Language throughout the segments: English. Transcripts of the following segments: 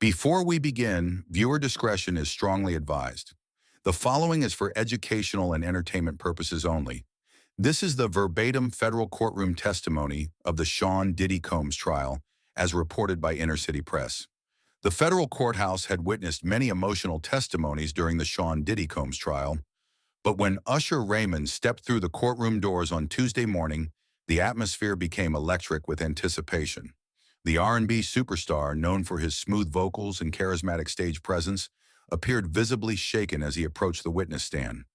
Before we begin, viewer discretion is strongly advised. The following is for educational and entertainment purposes only. This is the verbatim federal courtroom testimony of the Sean Diddy Combs trial, as reported by Inner City Press. The federal courthouse had witnessed many emotional testimonies during the Sean Diddy Combs trial, but when Usher Raymond stepped through the courtroom doors on Tuesday morning, the atmosphere became electric with anticipation. The R&B superstar, known for his smooth vocals and charismatic stage presence, appeared visibly shaken as he approached the witness stand.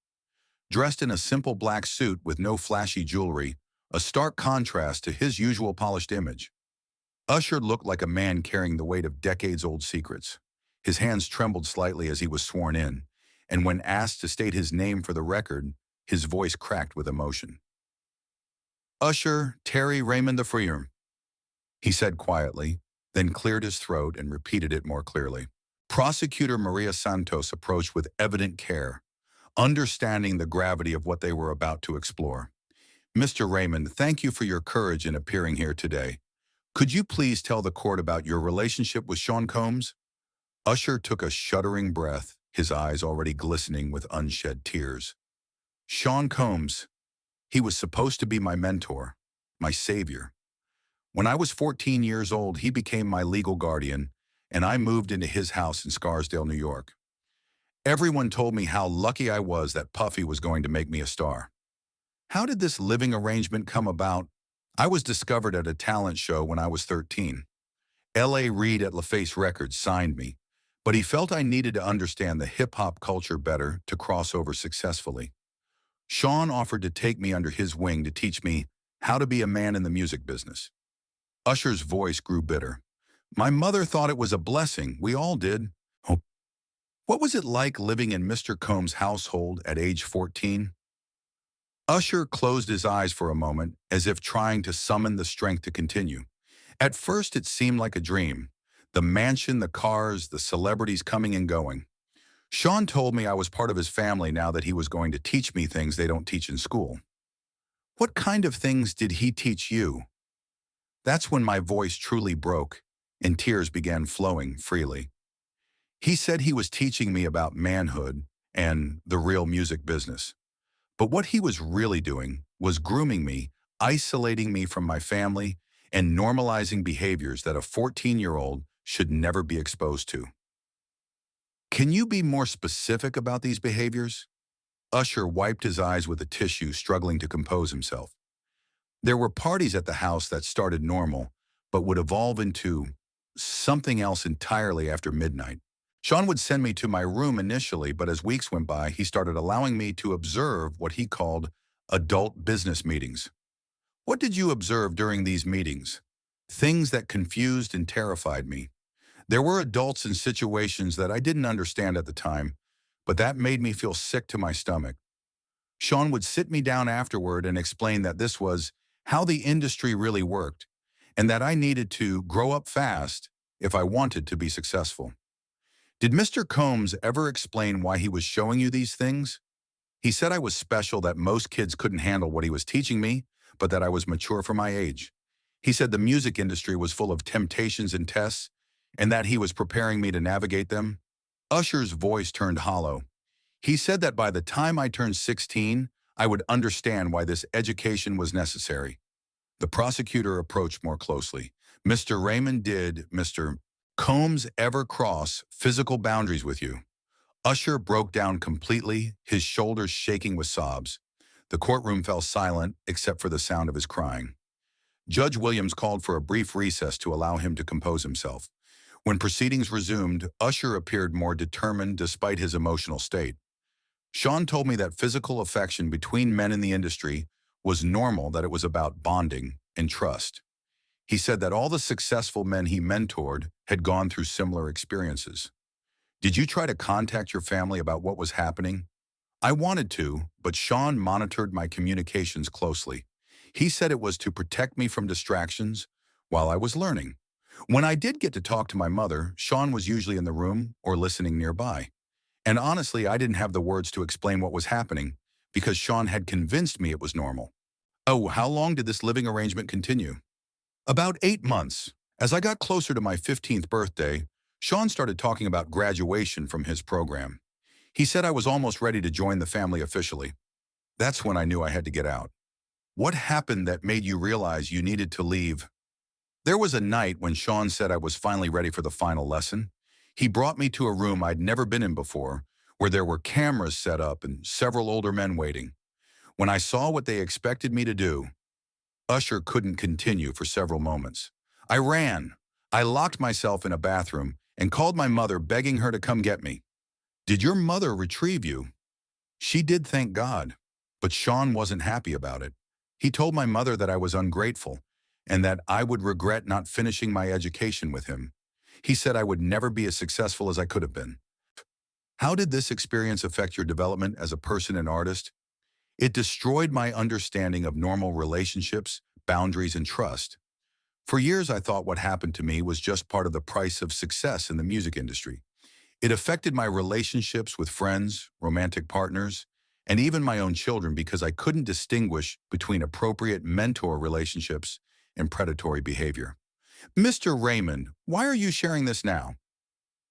Dressed in a simple black suit with no flashy jewelry, a stark contrast to his usual polished image, Usher looked like a man carrying the weight of decades-old secrets. His hands trembled slightly as he was sworn in, and when asked to state his name for the record, his voice cracked with emotion. "Usher Terry Raymond III," he said quietly, then cleared his throat and repeated it more clearly. Prosecutor Maria Santos approached with evident care, understanding the gravity of what they were about to explore. "Mr. Raymond, thank you for your courage in appearing here today. Could you please tell the court about your relationship with Sean Combs?" Usher took a shuddering breath, his eyes already glistening with unshed tears. "Sean Combs, he was supposed to be my mentor, my savior. When I was 14 years old, he became my legal guardian, and I moved into his house in Scarsdale, New York. Everyone told me how lucky I was that Puffy was going to make me a star. How did this living arrangement come about? I was discovered at a talent show when I was 13. L.A. Reid at LaFace Records signed me, but he felt I needed to understand the hip-hop culture better to cross over successfully. Sean offered to take me under his wing to teach me how to be a man in the music business." Usher's voice grew bitter. "My mother thought it was a blessing. We all did. Oh. What was it like living in Mr. Combs' household at age 14? Usher closed his eyes for a moment, as if trying to summon the strength to continue. "At first, it seemed like a dream. The mansion, the cars, the celebrities coming and going. Sean told me I was part of his family now that he was going to teach me things they don't teach in school." "What kind of things did he teach you?" That's when my voice truly broke, and tears began flowing freely. "He said he was teaching me about manhood and the real music business. But what he was really doing was grooming me, isolating me from my family, and normalizing behaviors that a 14-year-old should never be exposed to." "Can you be more specific about these behaviors?" Usher wiped his eyes with a tissue, struggling to compose himself. "There were parties at the house that started normal, but would evolve into something else entirely after midnight. Sean would send me to my room initially, but as weeks went by, he started allowing me to observe what he called adult business meetings." "What did you observe during these meetings?" "Things that confused and terrified me. There were adults in situations that I didn't understand at the time, but that made me feel sick to my stomach. Sean would sit me down afterward and explain that this was how the industry really worked, and that I needed to grow up fast if I wanted to be successful." "Did Mr. Combs ever explain why he was showing you these things?" "He said I was special, that most kids couldn't handle what he was teaching me, but that I was mature for my age. He said the music industry was full of temptations and tests, and that he was preparing me to navigate them." Usher's voice turned hollow. "He said that by the time I turned 16, I would understand why this education was necessary." The prosecutor approached more closely. "Mr. Raymond, did Mr. Combs ever cross physical boundaries with you?" Usher broke down completely, his shoulders shaking with sobs. The courtroom fell silent except for the sound of his crying. Judge Williams called for a brief recess to allow him to compose himself. When proceedings resumed, Usher appeared more determined despite his emotional state. "Sean told me that physical affection between men in the industry was normal, that it was about bonding and trust. He said that all the successful men he mentored had gone through similar experiences. Did you try to contact your family about what was happening?" "I wanted to, but Sean monitored my communications closely. He said it was to protect me from distractions while I was learning. When I did get to talk to my mother, Sean was usually in the room or listening nearby. And honestly, I didn't have the words to explain what was happening because Sean had convinced me it was normal." "Oh, how long did this living arrangement continue?" "About 8 months. As I got closer to my 15th birthday, Sean started talking about graduation from his program. He said I was almost ready to join the family officially. That's when I knew I had to get out. What happened that made you realize you needed to leave? There was a night when Sean said I was finally ready for the final lesson. He brought me to a room I'd never been in before, where there were cameras set up and several older men waiting. When I saw what they expected me to do, Usher couldn't continue for several moments. I ran. I locked myself in a bathroom and called my mother, begging her to come get me. Did your mother retrieve you? She did, thank God. But Sean wasn't happy about it. He told my mother that I was ungrateful and that I would regret not finishing my education with him. He said I would never be as successful as I could have been. How did this experience affect your development as a person and artist? It destroyed my understanding of normal relationships, boundaries, and trust. For years, I thought what happened to me was just part of the price of success in the music industry. It affected my relationships with friends, romantic partners, and even my own children because I couldn't distinguish between appropriate mentor relationships and predatory behavior. Mr. Raymond, why are you sharing this now?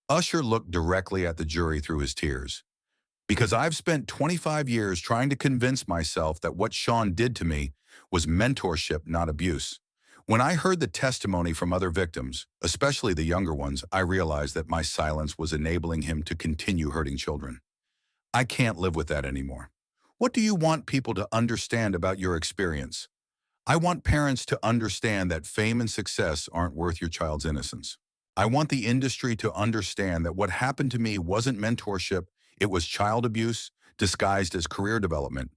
Usher looked directly at the jury through his tears. Because I've spent 25 years trying to convince myself that what Sean did to me was mentorship, not abuse. When I heard the testimony from other victims, especially the younger ones, I realized that my silence was enabling him to continue hurting children. I can't live with that anymore. What do you want people to understand about your experience? I want parents to understand that fame and success aren't worth your child's innocence. I want the industry to understand that what happened to me wasn't mentorship, it was child abuse disguised as career development.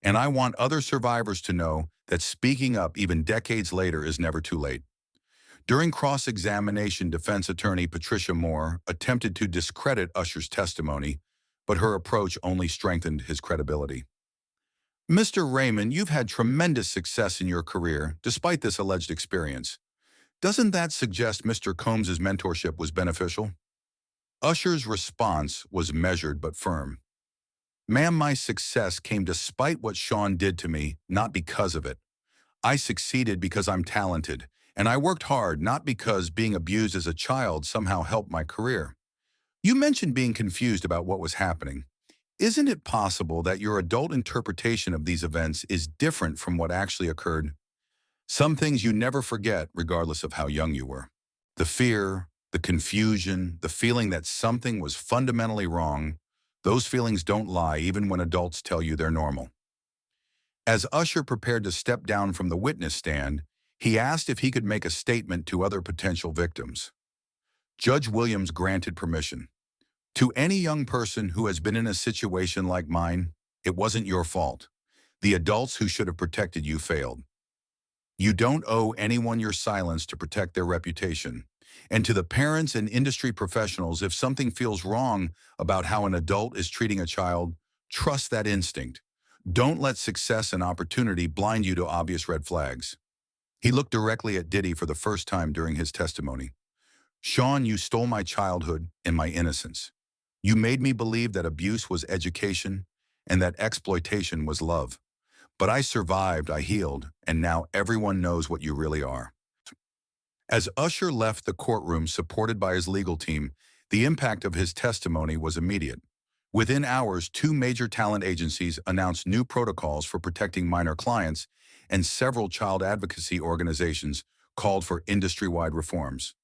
And I want other survivors to know that speaking up even decades later is never too late. During cross-examination, defense attorney Patricia Moore attempted to discredit Usher's testimony, but her approach only strengthened his credibility. Mr. Raymond, you've had tremendous success in your career, despite this alleged experience. Doesn't that suggest Mr. Combs's mentorship was beneficial? Usher's response was measured but firm. Ma'am, my success came despite what Sean did to me, not because of it. I succeeded because I'm talented, and I worked hard not because being abused as a child somehow helped my career. You mentioned being confused about what was happening. Isn't it possible that your adult interpretation of these events is different from what actually occurred? Some things you never forget, regardless of how young you were. The fear, the confusion, the feeling that something was fundamentally wrong, those feelings don't lie even when adults tell you they're normal. As Usher prepared to step down from the witness stand, he asked if he could make a statement to other potential victims. Judge Williams granted permission. To any young person who has been in a situation like mine, it wasn't your fault. The adults who should have protected you failed. You don't owe anyone your silence to protect their reputation. And to the parents and industry professionals, if something feels wrong about how an adult is treating a child, trust that instinct. Don't let success and opportunity blind you to obvious red flags. He looked directly at Diddy for the first time during his testimony. Sean, you stole my childhood and my innocence. You made me believe that abuse was education and that exploitation was love. But I survived, I healed, and now everyone knows what you really are. As Usher left the courtroom supported by his legal team, the impact of his testimony was immediate. Within hours, 2 major talent agencies announced new protocols for protecting minor clients, and several child advocacy organizations called for industry-wide reforms.